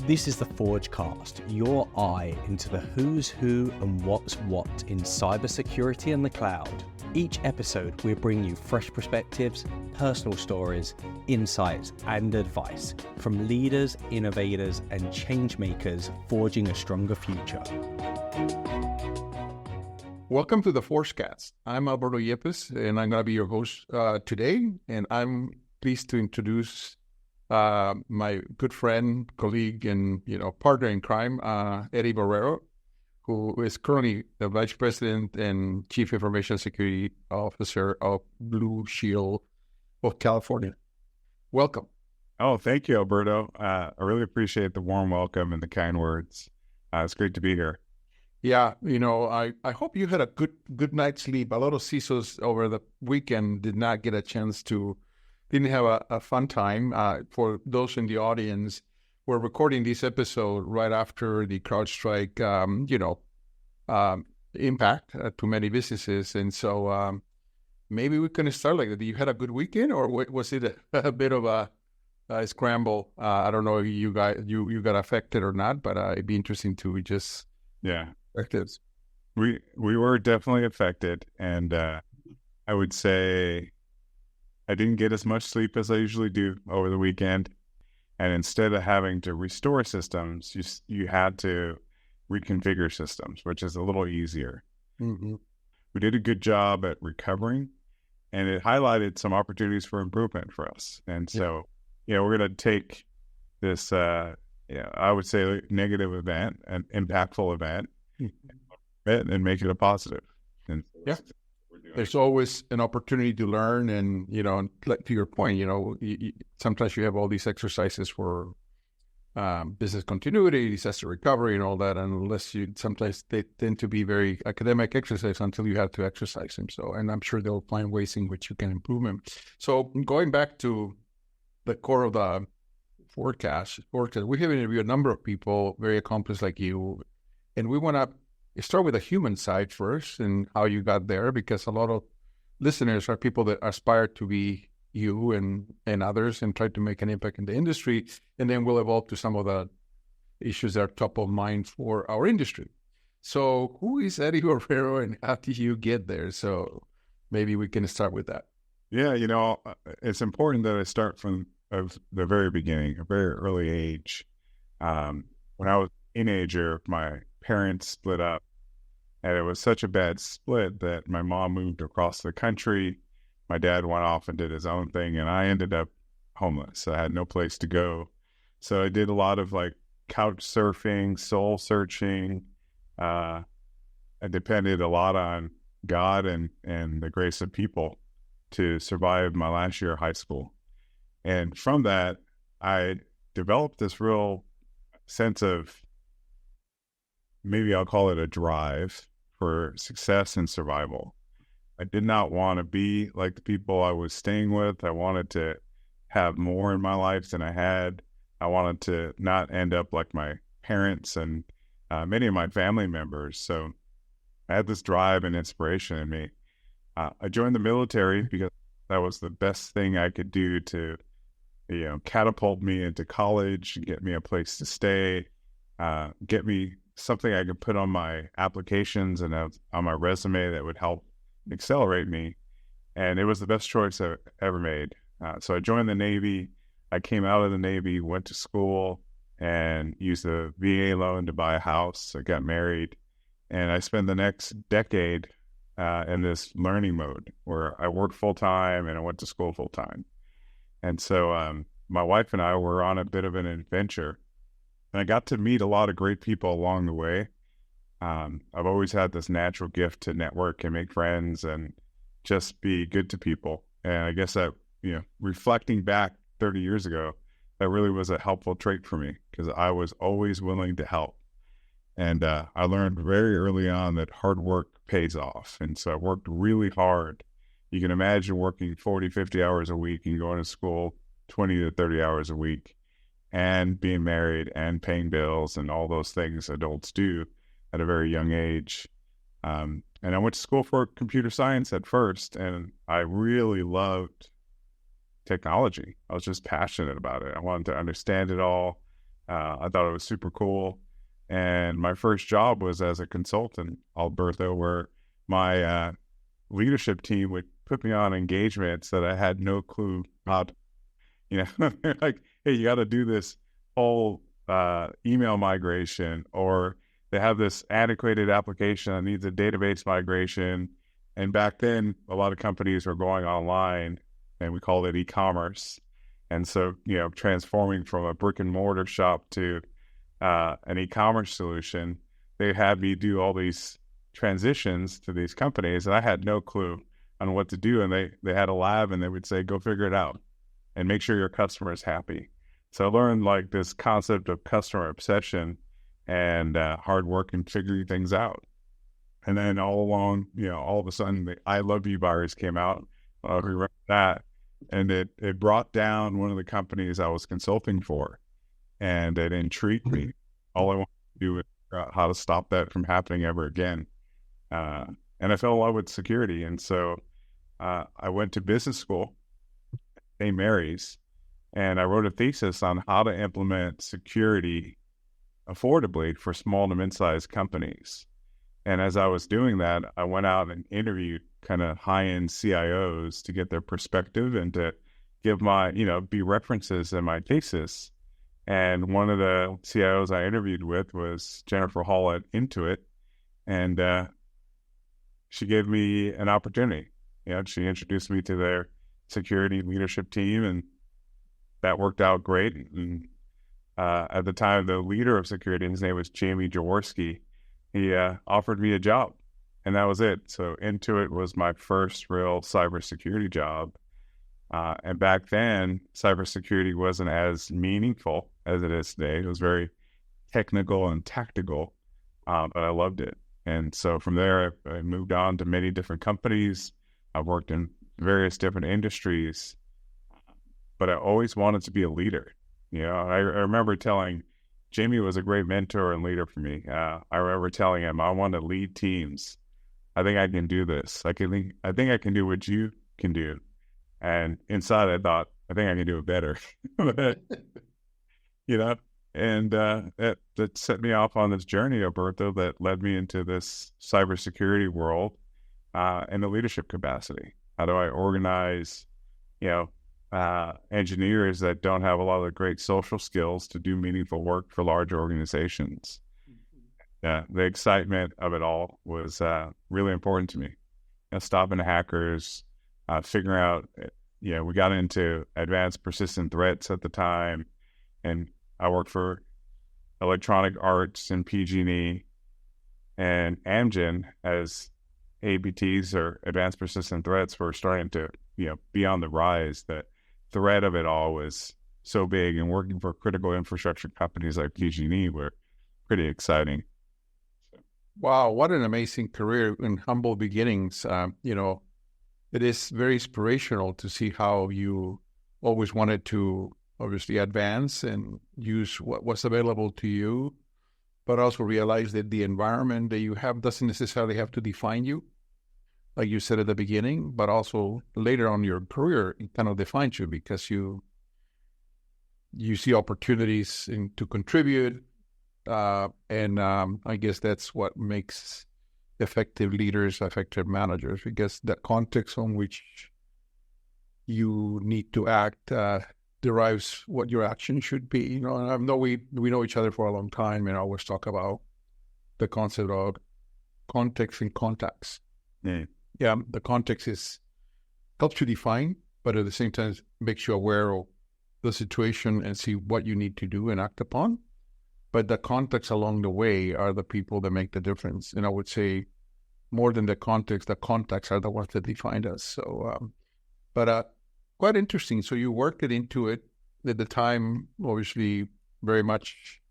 This is the Forgecast, your eye into the who's who and what's what in cybersecurity and the cloud. Each episode, we bring you fresh perspectives, personal stories, insights, and advice from leaders, innovators, and change makers forging a stronger future. Welcome to the Forgecast. I'm Alberto Yépez, and I'm going to be your host today. And I'm pleased to introduce my good friend, colleague, and partner in crime, Eddie Borrero, who is currently the Vice President and Chief Information Security Officer of Blue Shield of California. Welcome. Oh, thank you, Alberto. I really appreciate the warm welcome and the kind words. It's great to be here. Yeah, I hope you had a good night's sleep. A lot of CISOs over the weekend didn't have a fun time. For those in the audience, we're recording this episode right after the CrowdStrike, impact to many businesses. And so maybe we can start like that. You had a good weekend, or was it a bit of a scramble? I don't know if you got affected or not, but it'd be interesting to just perspectives. We were definitely affected, and I would say I didn't get as much sleep as I usually do over the weekend. And instead of having to restore systems, you had to reconfigure systems, which is a little easier. Mm-hmm. We did a good job at recovering, and it highlighted some opportunities for improvement for us. And so, we're going to take this, I would say, negative event, an impactful event, and make it a positive. And there's always an opportunity to learn, and like to your point, sometimes you have all these exercises for business continuity, disaster recovery, and all that. And sometimes they tend to be very academic exercise until you have to exercise them. So, and I'm sure they'll find ways in which you can improve them. So, going back to the core of the Forgecast, we have interviewed a number of people very accomplished like you, and we want to start with the human side first and how you got there, because a lot of listeners are people that aspire to be you and others and try to make an impact in the industry. And then we'll evolve to some of the issues that are top of mind for our industry. So who is Eddie Borrero and how did you get there? So maybe we can start with that. Yeah, it's important that I start from the very beginning, a very early age. When I was a teenager, my parents split up. And it was such a bad split that my mom moved across the country. My dad went off and did his own thing, and I ended up homeless. I had no place to go. So I did a lot of couch surfing, soul searching. I depended a lot on God and the grace of people to survive my last year of high school. And from that, I developed this real sense of, maybe I'll call it a drive for success and survival. I did not want to be like the people I was staying with. I wanted to have more in my life than I had. I wanted to not end up like my parents and many of my family members. So I had this drive and inspiration in me. I joined the military because that was the best thing I could do to, catapult me into college, get me a place to stay, get me something I could put on my applications and on my resume that would help accelerate me. And it was the best choice I ever made. So I joined the Navy. I came out of the Navy, went to school, and used a VA loan to buy a house. I got married, and I spent the next decade in this learning mode where I worked full-time and I went to school full-time. And so my wife and I were on a bit of an adventure. And I got to meet a lot of great people along the way. I've always had this natural gift to network and make friends and just be good to people. And I guess that, reflecting back 30 years ago, that really was a helpful trait for me because I was always willing to help. And I learned very early on that hard work pays off. And so I worked really hard. You can imagine working 40, 50 hours a week and going to school 20 to 30 hours a week, and being married and paying bills and all those things adults do at a very young age. And I went to school for computer science at first, and I really loved technology. I was just passionate about it. I wanted to understand it all. I thought it was super cool. And my first job was as a consultant, Alberto, where my leadership team would put me on engagements that I had no clue about. They're like, hey, you got to do this whole email migration, or they have this antiquated application that needs a database migration. And back then, a lot of companies were going online, and we called it e-commerce. And so, transforming from a brick and mortar shop to an e-commerce solution, they had me do all these transitions to these companies, and I had no clue on what to do. And they had a lab, and they would say, go figure it out and make sure your customer is happy. So I learned like this concept of customer obsession and hard work and figuring things out. And then all along, all of a sudden the I Love You virus came out. I remember that. And it brought down one of the companies I was consulting for, and it intrigued me. All I wanted to do was figure out how to stop that from happening ever again. And I fell in love with security. And so I went to business school, St. Mary's, and I wrote a thesis on how to implement security affordably for small to mid-sized companies. And as I was doing that, I went out and interviewed kind of high-end CIOs to get their perspective and to give my, be references in my thesis. And one of the CIOs I interviewed with was Jennifer Hall at Intuit. And she gave me an opportunity. She introduced me to their security leadership team, and that worked out great. And at the time, the leader of security, his name was Jamie Jaworski, he offered me a job, and that was it. So Intuit was my first real cybersecurity job. And back then, cybersecurity wasn't as meaningful as it is today. It was very technical and tactical, but I loved it. And so from there, I moved on to many different companies. I've worked in various different industries, but I always wanted to be a leader. I remember telling Jamie was a great mentor and leader for me. I remember telling him, I want to lead teams. I think I can do this. I think I can do what you can do. And inside I thought, I think I can do it better. And that set me off on this journey, Alberto, that led me into this cybersecurity world in the leadership capacity. How do I organize, engineers that don't have a lot of great social skills to do meaningful work for large organizations? The excitement of it all was really important to me. Stopping hackers, figuring out, we got into advanced persistent threats at the time, and I worked for Electronic Arts and PG&E and Amgen as APTs, or advanced persistent threats, were starting to, be on the rise. The threat of it all was so big, and working for critical infrastructure companies like PG&E were pretty exciting. Wow, what an amazing career and humble beginnings. It is very inspirational to see how you always wanted to obviously advance and use what was available to you, but also realize that the environment that you have doesn't necessarily have to define you, like you said at the beginning, but also later on in your career, it kind of defines you because you see opportunities to contribute, and I guess that's what makes effective leaders, effective managers, because the context on which you need to act derives what your action should be. And I know we know each other for a long time, and I always talk about the concept of context and context. Yeah, the context helps you define, but at the same time makes you aware of the situation and see what you need to do and act upon. But the context along the way are the people that make the difference. And I would say more than the contacts are the ones that define us. So, quite interesting. So you worked it into it at the time, obviously very much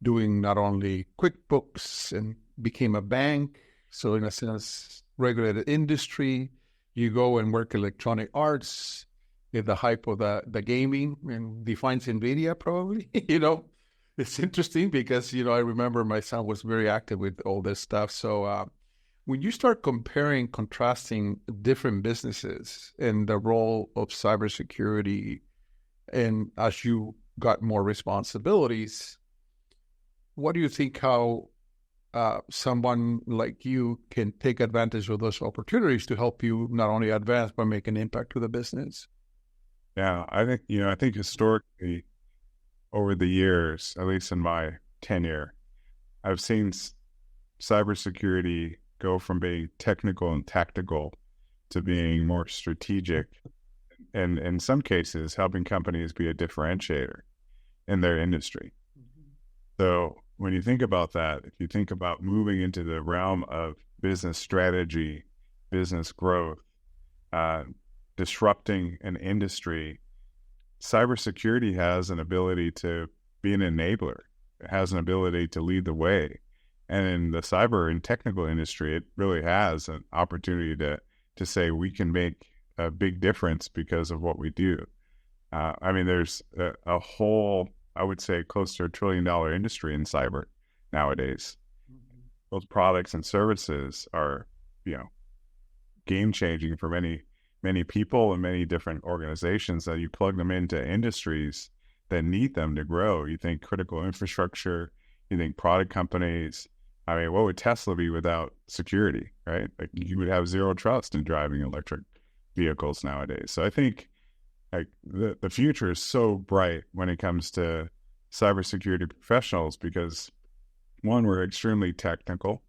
doing not only QuickBooks, and became a bank. So in a sense, regulated industry. You go and work Electronic Arts at the hype of the gaming, and defines NVIDIA probably, It's interesting because, I remember my son was very active with all this stuff. So when you start contrasting different businesses and the role of cybersecurity, and as you got more responsibilities. What do you think how someone like you can take advantage of those opportunities to help you not only advance, but make an impact to the business? Yeah, I think historically over the years, at least in my tenure, I've seen cybersecurity go from being technical and tactical to being more strategic, and in some cases, helping companies be a differentiator in their industry. So when you think about that, if you think about moving into the realm of business strategy, business growth, disrupting an industry, cybersecurity has an ability to be an enabler. It has an ability to lead the way. And in the cyber and technical industry, it really has an opportunity to say we can make a big difference because of what we do. There's a whole, I would say, close to $1 trillion industry in cyber nowadays. Mm-hmm. Those products and services are, game changing for many people and many different organizations. That you plug them into industries that need them to grow. You think critical infrastructure, you think product companies. What would Tesla be without security, right? Like you would have zero trust in driving electric vehicles nowadays. So I think the future is so bright when it comes to cybersecurity professionals because, one, we're extremely technical,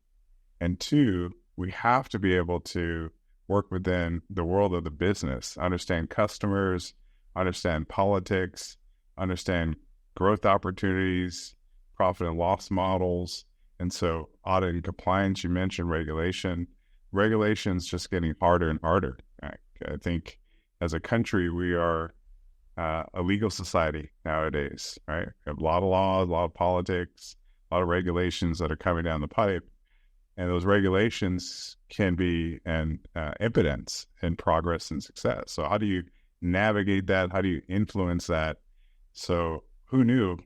and two, we have to be able to work within the world of the business, understand customers, understand politics, understand growth opportunities, profit and loss models. And so audit and compliance, you mentioned regulation's just getting harder and harder. I think as a country, we are a legal society nowadays, right? We have a lot of laws, a lot of politics, a lot of regulations that are coming down the pipe. And those regulations can be an impedance in progress and success. So how do you navigate that? How do you influence that? So who knew,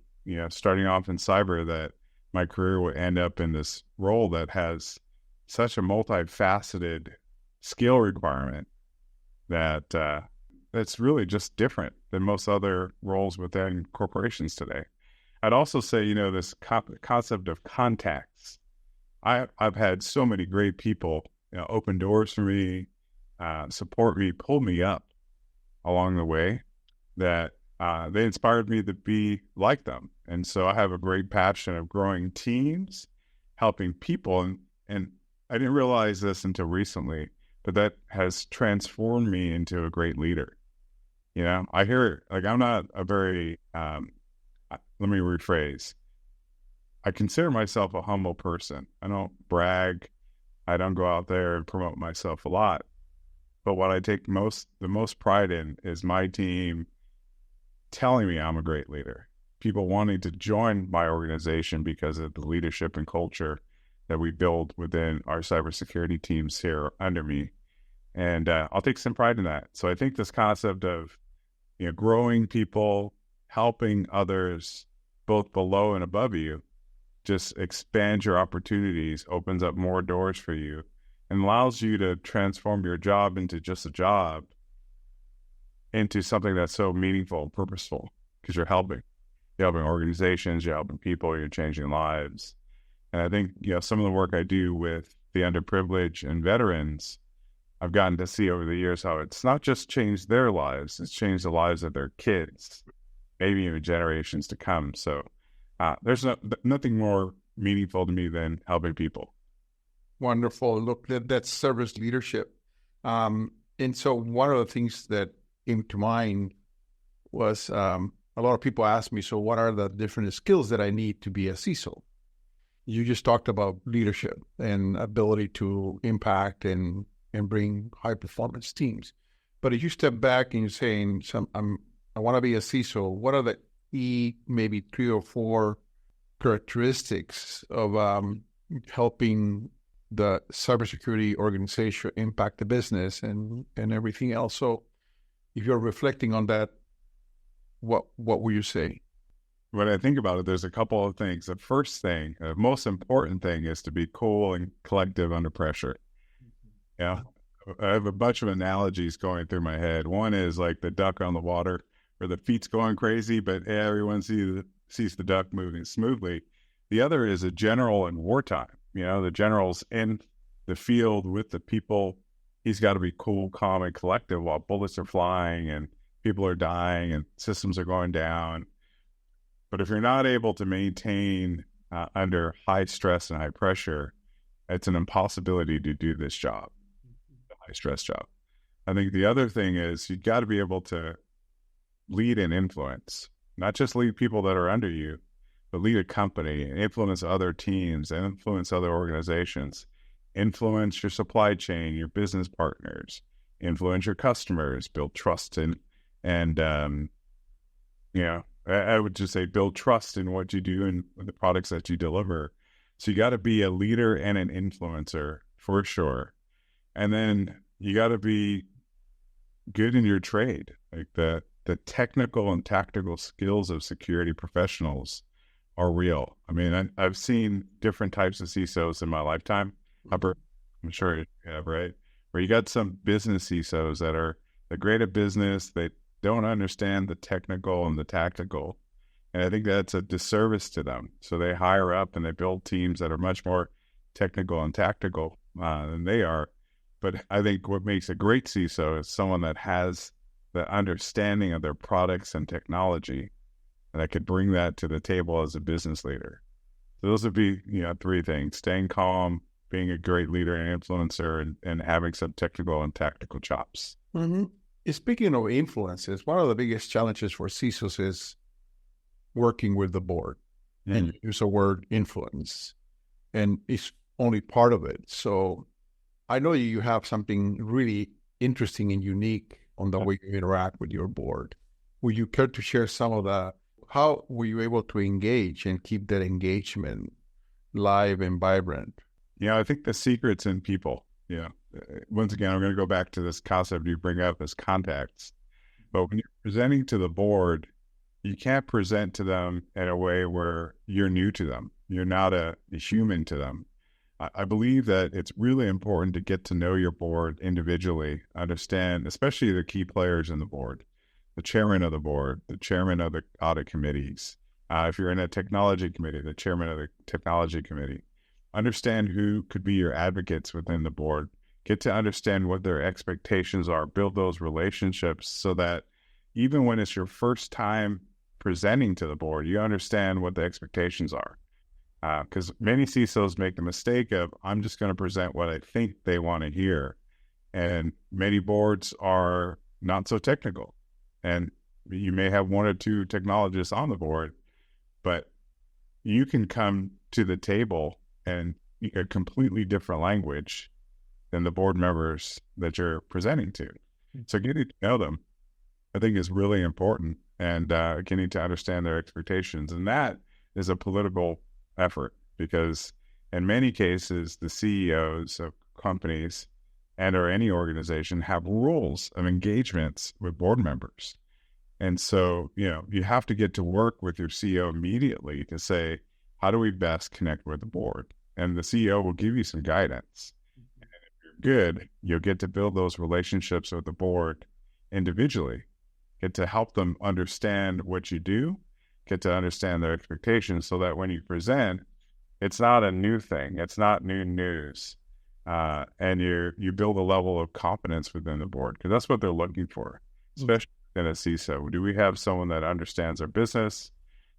starting off in cyber, that my career would end up in this role that has such a multifaceted skill requirement that that's really just different than most other roles within corporations today. I'd also say, this concept of contacts. I've had so many great people, open doors for me, support me, pull me up along the way that they inspired me to be like them. And so I have a great passion of growing teams, helping people. And I didn't realize this until recently, but that has transformed me into a great leader. I hear, I'm not a very, let me rephrase. I consider myself a humble person. I don't brag. I don't go out there and promote myself a lot. But what I take the most pride in is my team telling me I'm a great leader. People wanting to join my organization because of the leadership and culture that we build within our cybersecurity teams here under me. And I'll take some pride in that. So I think this concept of, growing people, helping others, both below and above you, just expands your opportunities, opens up more doors for you, and allows you to transform your job into just a job into something that's so meaningful and purposeful because you're helping. You're helping organizations, you're helping people, you're changing lives. And I think, some of the work I do with the underprivileged and veterans, I've gotten to see over the years how it's not just changed their lives, it's changed the lives of their kids, maybe even generations to come. So there's nothing more meaningful to me than helping people. Wonderful. Look, that's service leadership. And so one of the things that came to mind was a lot of people ask me, so what are the different skills that I need to be a CISO? You just talked about leadership and ability to impact and bring high-performance teams. But if you step back and you're saying, I want to be a CISO, what are the maybe 3 or 4 characteristics of helping the cybersecurity organization impact the business and everything else? So if you're reflecting on that, what will you say? When I think about it, there's a couple of things. The first thing, the most important thing, is to be cool and collective under pressure. Yeah, I have a bunch of analogies going through my head. One is like the duck on the water, where the feet's going crazy, but everyone sees the duck moving smoothly. The other is a general in wartime. The general's in the field with the people. He's got to be cool, calm, and collective while bullets are flying and people are dying and systems are going down. But if you're not able to maintain under high stress and high pressure, it's an impossibility to do this job, the high stress job. I think the other thing is you've got to be able to lead and influence, not just lead people that are under you, but lead a company and influence other teams and influence other organizations, influence your supply chain, your business partners, influence your customers, build trust I would just say build trust in what you do and the products that you deliver. So you got to be a leader and an influencer for sure. And then you got to be good in your trade. Like the technical and tactical skills of security professionals are real. I mean, I've seen different types of CISOs in my lifetime. I'm sure you have, right? Where you got some business CISOs that are great at business. They don't understand the technical and the tactical. And I think that's a disservice to them. So they hire up and they build teams that are much more technical and tactical than they are. But I think what makes a great CISO is someone that has the understanding of their products and technology, and I could bring that to the table as a business leader. So those would be, three things: staying calm, being a great leader and influencer, and having some technical and tactical chops. Mm-hmm. Speaking of influences, one of the biggest challenges for CISOs is working with the board. Mm-hmm. And you use the word influence, and it's only part of it. So I know you have something really interesting and unique on the way you interact with your board. Would you care to share some of that? How were you able to engage and keep that engagement live and vibrant? I think the secret's in people. Once again, I'm going to go back to this concept you bring up as contacts. But when you're presenting to the board, you can't present to them in a way where you're new to them. You're not a human to them. I believe that it's really important to get to know your board individually, understand, especially the key players in the board, the chairman of the board, the chairman of the audit committees. If you're in a technology committee, the chairman of the technology committee. Understand who could be your advocates within the board. Get to understand what their expectations are. Build those relationships so that even when it's your first time presenting to the board, you understand what the expectations are. Because many CISOs make the mistake of, I'm just going to present what I think they want to hear. And many boards are not so technical. And you may have one or two technologists on the board, but you can come to the table and a completely different language than the board members that you're presenting to. So getting to know them, I think, is really important, and getting to understand their expectations. And that is a political effort, because in many cases, the CEOs of companies and or any organization have rules of engagements with board members. And so, you have to get to work with your CEO immediately to say, how do we best connect with the board? And the CEO will give you some guidance. And if you're good, you'll get to build those relationships with the board individually, get to help them understand what you do, get to understand their expectations, so that when you present, it's not a new thing. It's not new news. And you build a level of competence within the board, because that's what they're looking for, especially in a CISO. Do we have someone that understands our business?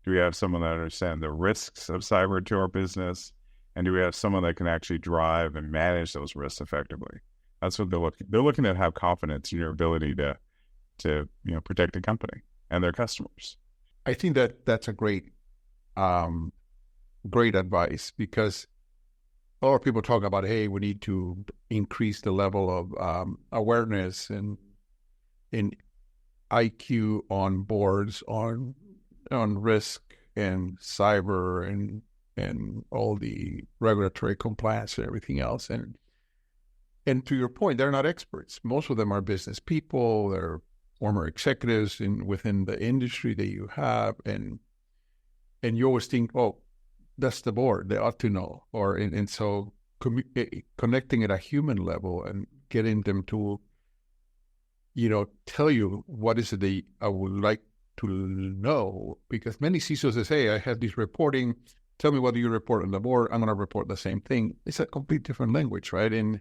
Do we have someone that understands the risks of cyber to our business? And do we have someone that can actually drive and manage those risks effectively? That's what they're looking. They're looking to have confidence in your ability to protect the company and their customers. I think that's a great advice, because a lot of people talk about, hey, we need to increase the level of awareness and in IQ on boards on risk and cyber and all the regulatory compliance and everything else. And to your point, they're not experts. Most of them are business people. They're former executives within the industry that you have, and you always think, oh, that's the board, they ought to know. And so connecting at a human level and getting them to tell you what is it I would like to know, because many CISOs say, I have this reporting, tell me what do you report on the board, I'm going to report the same thing. It's a complete different language, right? And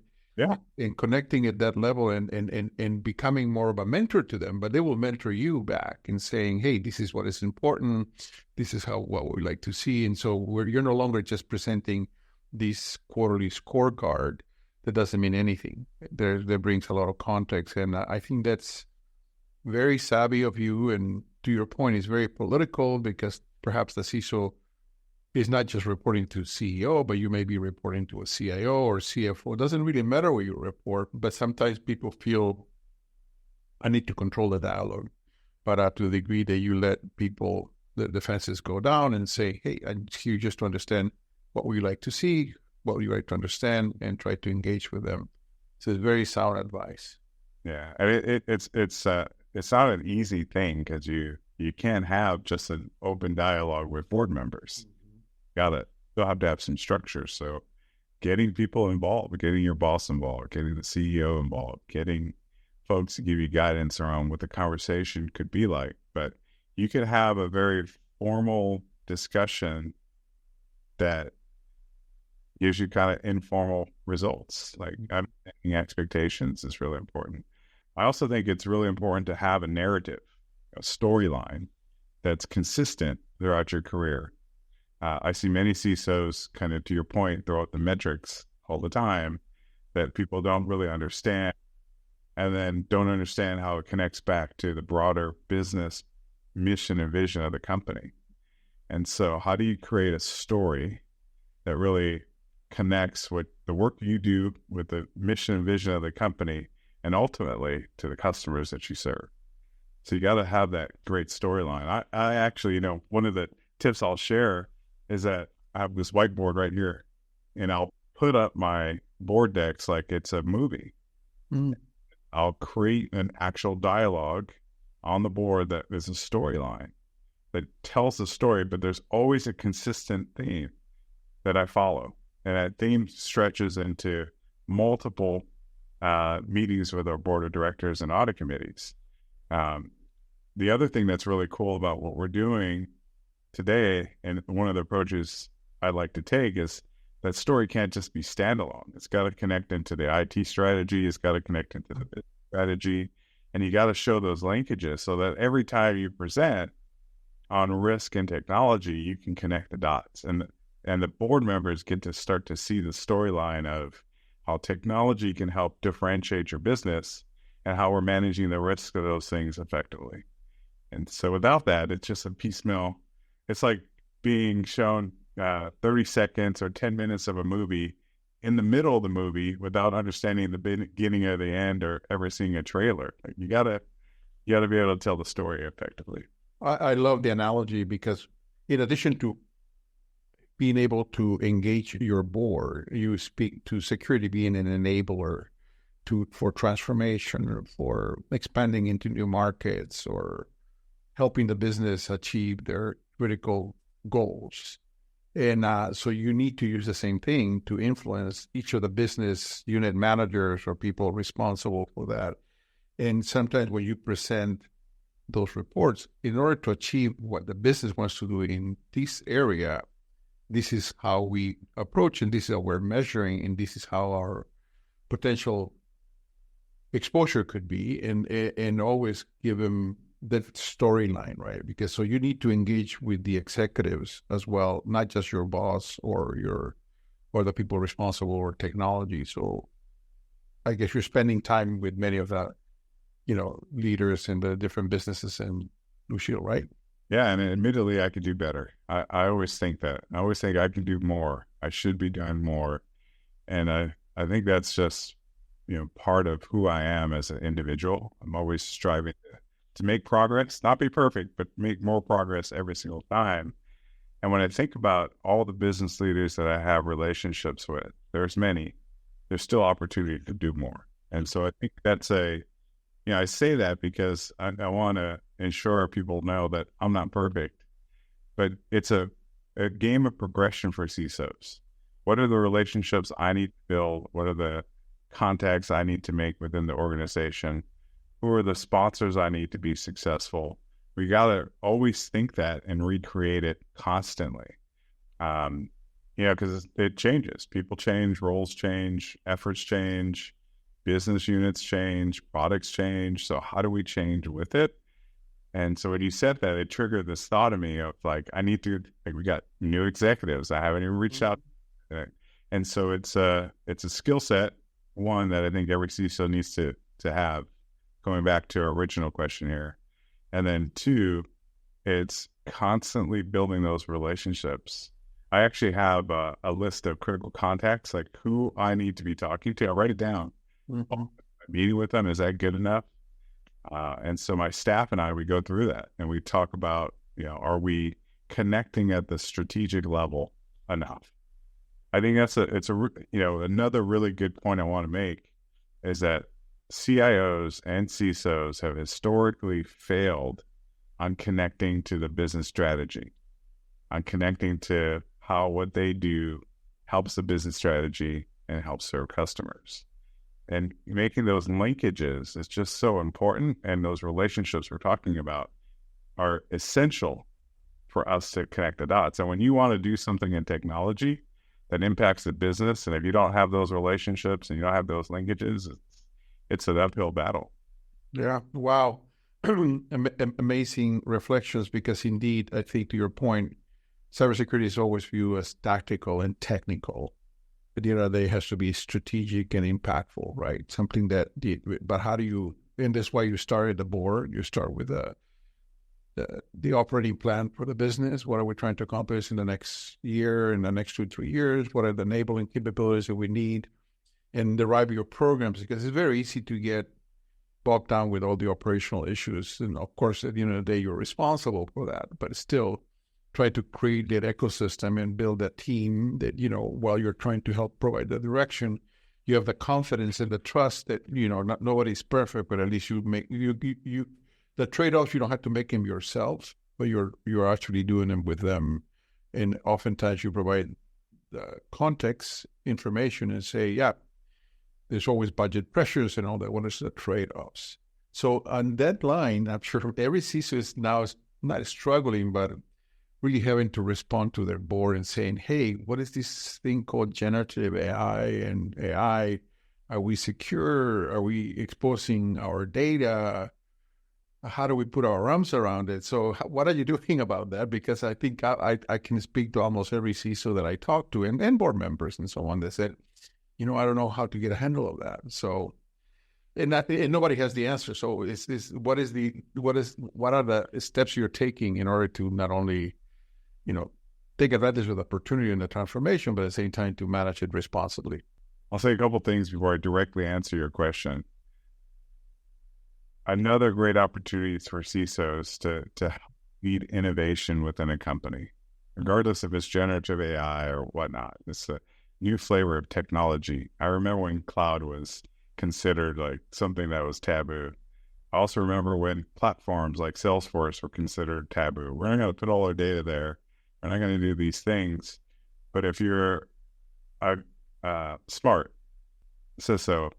in connecting at that level and becoming more of a mentor to them, but they will mentor you back and saying, hey, this is what is important, this is what we like to see. And so you're no longer just presenting this quarterly scorecard that doesn't mean anything. That brings a lot of context. And I think that's very savvy of you. And to your point, it's very political, because perhaps the CISO is not just reporting to CEO, but you may be reporting to a CIO or CFO. It doesn't really matter where you report, but sometimes people feel I need to control the dialogue. But to the degree that you let people, the defenses go down and say, hey, I'm here just to understand what we like to see, what we like to understand, and try to engage with them. So it's very sound advice. Yeah, and it's not an easy thing, because you can't have just an open dialogue with board members. You'll have to have some structure. So getting people involved, getting your boss involved, getting the CEO involved, getting folks to give you guidance around what the conversation could be like. But you could have a very formal discussion that gives you kind of informal results. Like, understanding expectations is really important. I also think it's really important to have a narrative, a storyline that's consistent throughout your career. I see many CISOs, kind of to your point, throw out the metrics all the time that people don't really understand, and then don't understand how it connects back to the broader business mission and vision of the company. And so how do you create a story that really connects with the work you do with the mission and vision of the company, and ultimately to the customers that you serve? So you got to have that great storyline. I actually, one of the tips I'll share is that I have this whiteboard right here, and I'll put up my board decks like it's a movie. I'll create an actual dialogue on the board that is a storyline that tells the story, but there's always a consistent theme that I follow. And that theme stretches into multiple meetings with our board of directors and audit committees. The other thing that's really cool about what we're doing today, and one of the approaches I like to take, is that story can't just be standalone. It's got to connect into the IT strategy. It's got to connect into the business strategy. And you got to show those linkages so that every time you present on risk and technology, you can connect the dots. And the board members get to start to see the storyline of how technology can help differentiate your business and how we're managing the risk of those things effectively. And so without that, it's just a piecemeal. It's like being shown 30 seconds or 10 minutes of a movie in the middle of the movie without understanding the beginning or the end, or ever seeing a trailer. Like, you gotta be able to tell the story effectively. I love the analogy, because in addition to being able to engage your board, you speak to security being an enabler for transformation, or for expanding into new markets, or helping the business achieve their critical goals. And so you need to use the same thing to influence each of the business unit managers or people responsible for that. And sometimes when you present those reports, in order to achieve what the business wants to do in this area, this is how we approach, and this is how we're measuring, and this is how our potential exposure could be, and always give them that storyline, right? Because so you need to engage with the executives as well, not just your boss or the people responsible for technology. So I guess you're spending time with many of the, leaders in the different businesses in Lucille, right? Yeah, and admittedly, I could do better. I always think that. I always think I can do more. I should be doing more. And I think that's just, part of who I am as an individual. I'm always striving to make progress, not be perfect, but make more progress every single time. And when I think about all the business leaders that I have relationships with, there's still opportunity to do more. And so I think that's I say that because I want to ensure people know that I'm not perfect, but it's a game of progression for CISOs. What are the relationships I need to build? What are the contacts I need to make within the organization? Who are the sponsors I need to be successful? we got to always think that and recreate it constantly. Because it changes. People change, roles change, efforts change, business units change, products change. So how do we change with it? And so when you said that, it triggered this thought of me of like, I need to, like, we got new executives. I haven't even reached out. And so it's a skill set, one, that I think every CISO needs to have, going back to our original question here. And then two, it's constantly building those relationships. I actually have a list of critical contacts, like who I need to be talking to. I write it down. Meeting with them, is that good enough? And so my staff and I, we go through that and we talk about, are we connecting at the strategic level enough? I think another really good point I want to make is that CIOs and CISOs have historically failed on connecting to the business strategy, on connecting to how what they do helps the business strategy and helps serve customers. And making those linkages is just so important. And those relationships we're talking about are essential for us to connect the dots. And when you want to do something in technology that impacts the business, and if you don't have those relationships and you don't have those linkages, it's an uphill battle. Yeah. Wow. Amazing reflections, because indeed, I think to your point, cybersecurity is always viewed as tactical and technical. But they has to be strategic and impactful, right? Something that but how do you, and that's why you started the board. You start with the operating plan for the business. What are we trying to accomplish in the next year, in the next 2-3 years? What are the enabling capabilities that we need? And derive your programs, because it's very easy to get bogged down with all the operational issues. And of course, at the end of the day, you're responsible for that, but still try to create that ecosystem and build that team that, while you're trying to help provide the direction, you have the confidence and the trust that, nobody's perfect, but at least you make the trade-offs, you don't have to make them yourself, but you're actually doing them with them. And oftentimes you provide the context information and say, yeah, there's always budget pressures and all that. What is the trade-offs? So on that line, I'm sure every CISO is now not struggling, but really having to respond to their board and saying, hey, what is this thing called generative AI and AI? Are we secure? Are we exposing our data? How do we put our arms around it? So what are you doing about that? Because I think I can speak to almost every CISO that I talk to and board members and so on that said, I don't know how to get a handle of that. So, and nobody has the answer. So what are the steps you're taking in order to not only, take advantage of the opportunity and the transformation, but at the same time to manage it responsibly? I'll say a couple of things before I directly answer your question. Another great opportunity is for CISOs to lead innovation within a company, regardless if it's generative AI or whatnot. It's a new flavor of technology. I remember when cloud was considered like something that was taboo. I also remember when platforms like Salesforce were considered taboo. We're not going to put all our data there. We're not going to do these things. But if you're a smart CISO,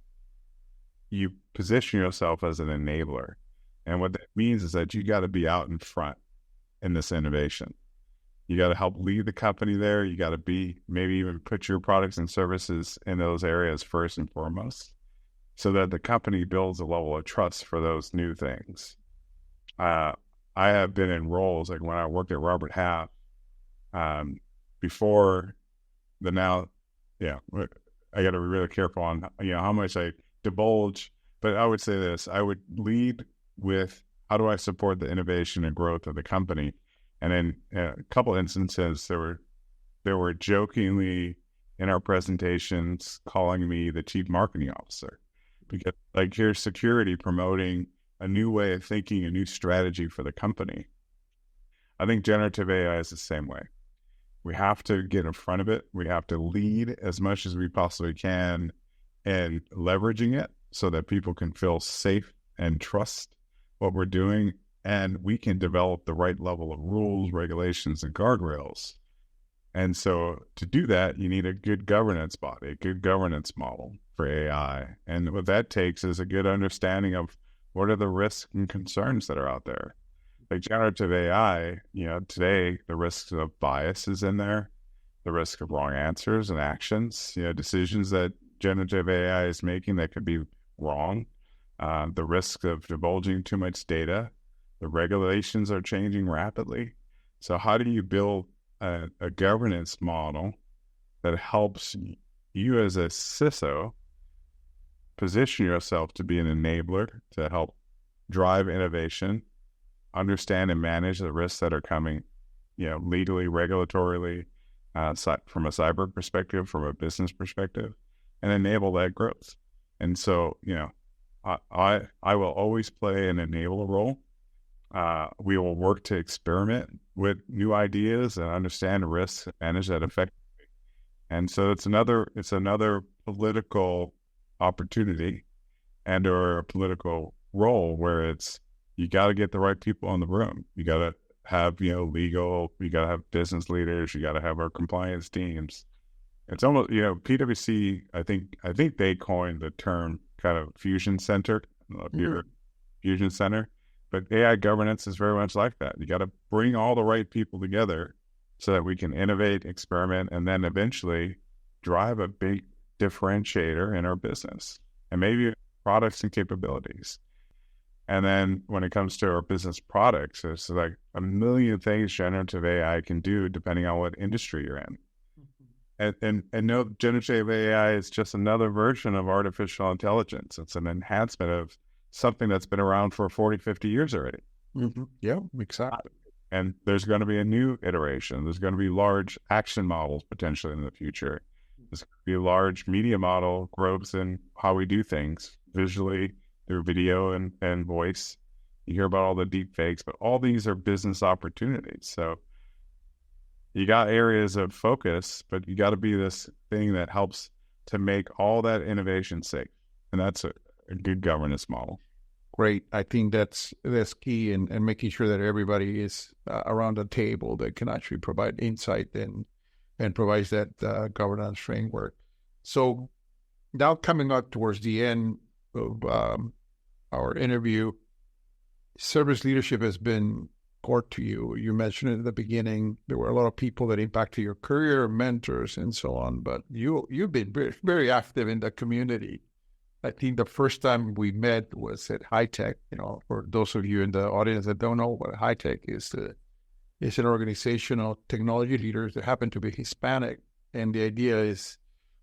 you position yourself as an enabler. And what that means is that you got to be out in front in this innovation. You got to help lead the company there. You got to maybe even put your products and services in those areas first and foremost, so that the company builds a level of trust for those new things. I have been in roles, like when I worked at Robert Half, before the now, I got to be really careful on, how much I divulge, but I would say this: I would lead with, how do I support the innovation and growth of the company? And in a couple instances, there were jokingly in our presentations calling me the chief marketing officer, because like, here's security promoting a new way of thinking, a new strategy for the company. I think generative AI is the same way. We have to get in front of it. We have to lead as much as we possibly can and leveraging it so that people can feel safe and trust what we're doing. And we can develop the right level of rules, regulations, and guardrails. And so to do that, you need a good governance body, a good governance model for AI. And what that takes is a good understanding of what are the risks and concerns that are out there. like generative AI, today the risks of bias is in there, the risk of wrong answers and actions, decisions that generative AI is making that could be wrong, the risk of divulging too much data. The regulations are changing rapidly. So how do you build a governance model that helps you as a CISO position yourself to be an enabler to help drive innovation, understand and manage the risks that are coming, legally, regulatorily, from a cyber perspective, from a business perspective, and enable that growth. And so, I will always play an enabler role. We will work to experiment with new ideas and understand risks, manage that effectively. And so it's another political opportunity or a political role where you got to get the right people in the room. You got to have, legal, you got to have business leaders, you got to have our compliance teams. It's almost, PwC, I think they coined the term kind of fusion center, fusion center, but AI governance is very much like that. You got to bring all the right people together so that we can innovate, experiment, and then eventually drive a big differentiator in our business and maybe products and capabilities. And then when it comes to our business products, there's like a million things generative AI can do depending on what industry you're in. And no, generative AI is just another version of artificial intelligence. It's an enhancement of something that's been around for 40, 50 years already. Yeah, exactly. And there's going to be a new iteration. There's going to be large action models potentially in the future. There's going to be a large media model growth in how we do things visually through video and voice. You hear about all the deep fakes, but all these are business opportunities. So you got areas of focus, but you got to be this thing that helps to make all that innovation safe. And that's a good governance model. Great. I think that's key in making sure that everybody is around the table that can actually provide insight and provides that governance framework. So now coming up towards the end of our interview, service leadership has been core to you. You mentioned it at the beginning. There were a lot of people that impacted your career, mentors, and so on. But you've been very, very active in the community. I think the first time we met was at High Tech. For those of you in the audience that don't know what High Tech is, it's an organization of technology leaders that happen to be Hispanic. And the idea is,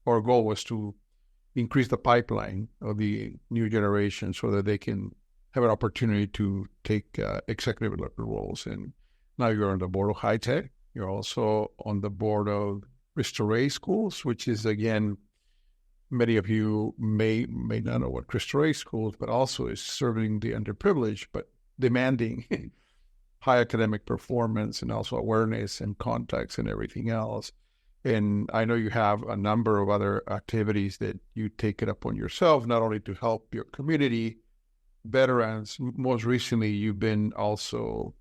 our goal was to increase the pipeline of the new generation so that they can have an opportunity to take executive level roles. And now you're on the board of High Tech. You're also on the board of Cristo Rey Schools, which is, again, many of you may not know what Cristo Rey Schools, but also is serving the underprivileged, but demanding high academic performance and also awareness and contacts and everything else. And I know you have a number of other activities that you take it upon yourself, not only to help your community, veterans. Most recently, you've been also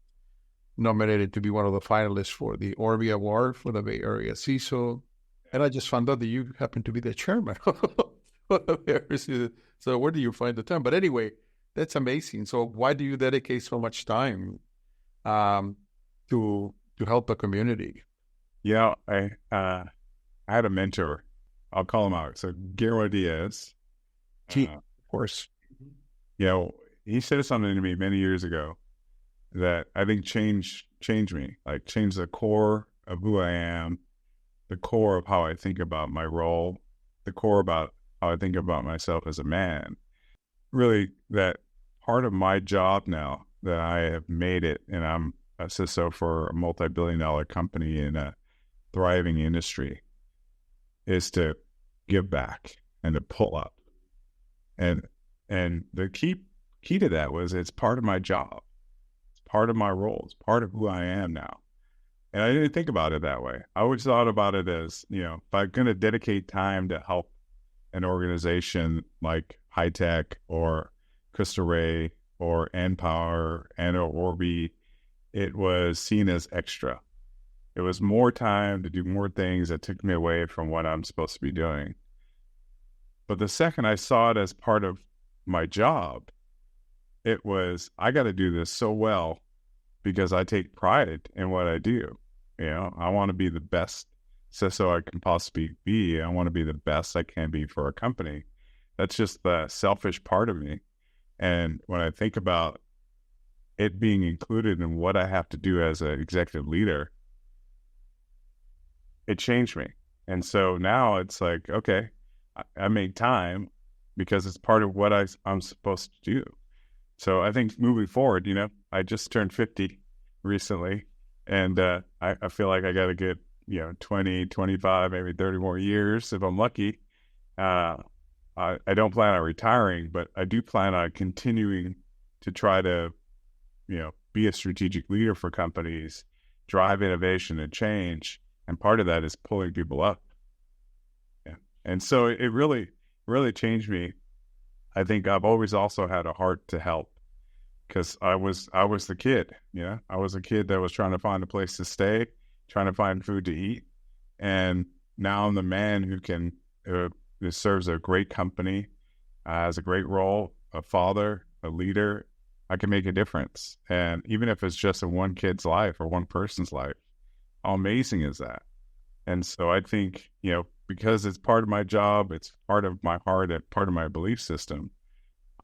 nominated to be one of the finalists for the Orby Award for the Bay Area CISO. And I just found out that you happen to be the chairman of affairs. So where do you find the time? But anyway, that's amazing. So why do you dedicate so much time to help the community? Yeah, I had a mentor. I'll call him out. So Guillermo Diaz. Of course. He said something to me many years ago that I think changed me, like changed the core of who I am, the core of how I think about my role, the core about how I think about myself as a man. Really, that part of my job now that I have made it, and I'm a CISO for a multi-billion-dollar company in a thriving industry, is to give back and to pull up. And the key to that was it's part of my job. It's part of my role. It's part of who I am now. And I didn't think about it that way. I always thought about it as, if I'm going to dedicate time to help an organization like High Tech or Cristo Rey or NPower and Orby, it was seen as extra. It was more time to do more things that took me away from what I'm supposed to be doing. But the second I saw it as part of my job, it was, I got to do this so well because I take pride in what I do. I want to be the best CISO I can possibly be. I want to be the best I can be for a company. That's just the selfish part of me. And when I think about it being included in what I have to do as an executive leader, it changed me. And so now it's like, okay, I make time because it's part of what I'm supposed to do. So I think moving forward, I just turned 50 recently, and I feel like I got to get, 20, 25, maybe 30 more years if I'm lucky. I don't plan on retiring, but I do plan on continuing to try to, be a strategic leader for companies, drive innovation and change. And part of that is pulling people up. Yeah. And so it really, really changed me. I think I've always also had a heart to help, because I was the kid, I was a kid that was trying to find a place to stay, trying to find food to eat. And now I'm the man who serves a great company, has a great role, a father, a leader. I can make a difference. And even if it's just in one kid's life or one person's life, how amazing is that? And so I think, because it's part of my job, it's part of my heart, and part of my belief system,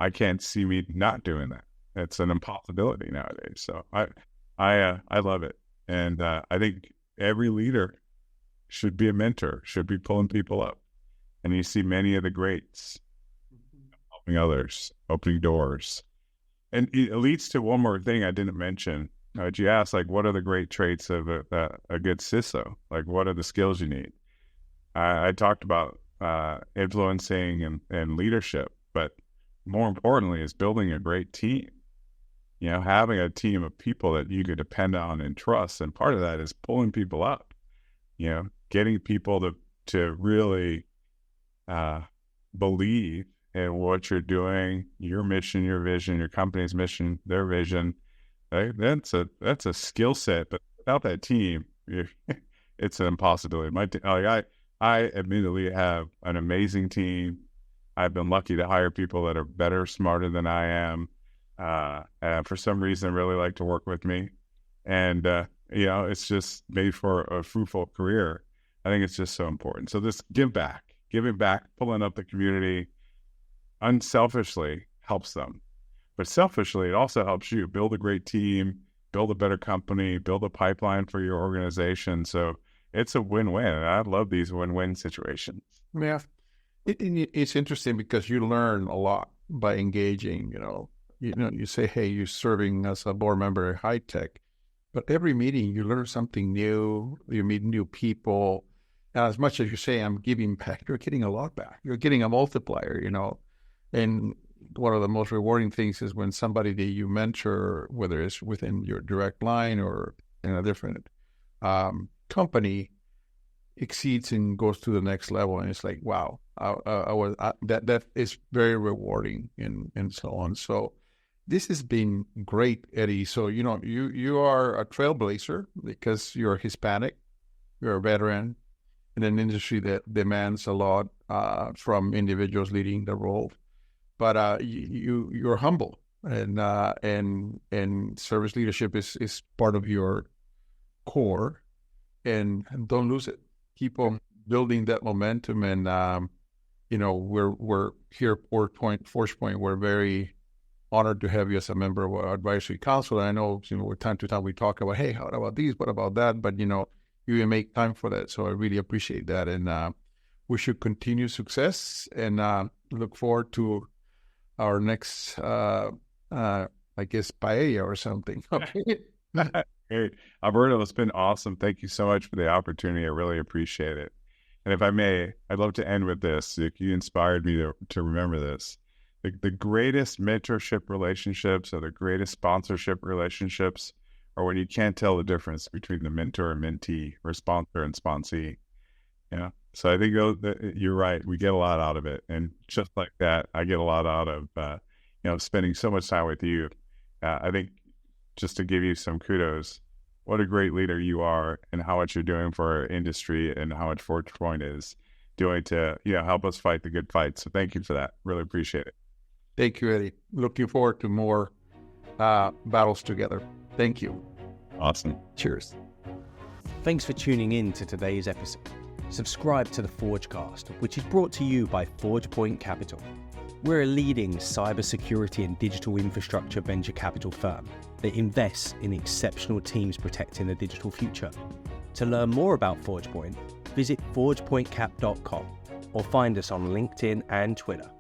I can't see me not doing that. It's an impossibility nowadays. So I love it. And I think every leader should be a mentor, should be pulling people up. And you see many of the greats helping others, opening doors. And it leads to one more thing I didn't mention. You asked, what are the great traits of a good CISO? What are the skills you need? I talked about influencing and leadership, but more importantly is building a great team. Having a team of people that you could depend on and trust. And part of that is pulling people up, getting people to really believe in what you're doing, your mission, your vision, your company's mission, their vision. Right? That's a skill set, but without that team, it's an impossibility. I admittedly have an amazing team. I've been lucky to hire people that are better, smarter than I am. For some reason, really like to work with me, and it's just made for a fruitful career. I think it's just so important. So this giving back, pulling up the community, unselfishly helps them. But selfishly, it also helps you build a great team, build a better company, build a pipeline for your organization. So it's a win-win. And I love these win-win situations. Yeah. It's interesting because you learn a lot by engaging, you say, hey, you're serving as a board member at high tech, but every meeting you learn something new, you meet new people. And as much as you say, I'm giving back, you're getting a lot back. You're getting a multiplier, and one of the most rewarding things is when somebody that you mentor, whether it's within your direct line or in a different company, exceeds and goes to the next level. And it's like, wow, that is very rewarding and so on. So this has been great, Eddie. So, you are a trailblazer because you're Hispanic, you're a veteran in an industry that demands a lot from individuals leading the role. But you're humble, and service leadership is part of your core, and don't lose it. Keep on building that momentum, and we're here at Forgepoint. We're very honored to have you as a member of our advisory council. And I know time to time we talk about, hey, how about these? What about that? But you make time for that, so I really appreciate that, and wish you continued success, and look forward to our next, I guess, paella or something. Great. Alberto, it's been awesome. Thank you so much for the opportunity. I really appreciate it. And if I may, I'd love to end with this. You inspired me to remember this. The greatest mentorship relationships or the greatest sponsorship relationships are when you can't tell the difference between the mentor and mentee or sponsor and sponsee. So I think you're right. We get a lot out of it. And just like that, I get a lot out of, spending so much time with you. I think just to give you some kudos, what a great leader you are and how much you're doing for our industry and how much Forgepoint is doing to, help us fight the good fight. So thank you for that. Really appreciate it. Thank you, Eddie. Looking forward to more battles together. Thank you. Awesome. Cheers. Thanks for tuning in to today's episode. Subscribe to the Forgecast, which is brought to you by Forgepoint Capital. We're a leading cybersecurity and digital infrastructure venture capital firm that invests in exceptional teams protecting the digital future. To learn more about Forgepoint, visit forgepointcap.com or find us on LinkedIn and Twitter.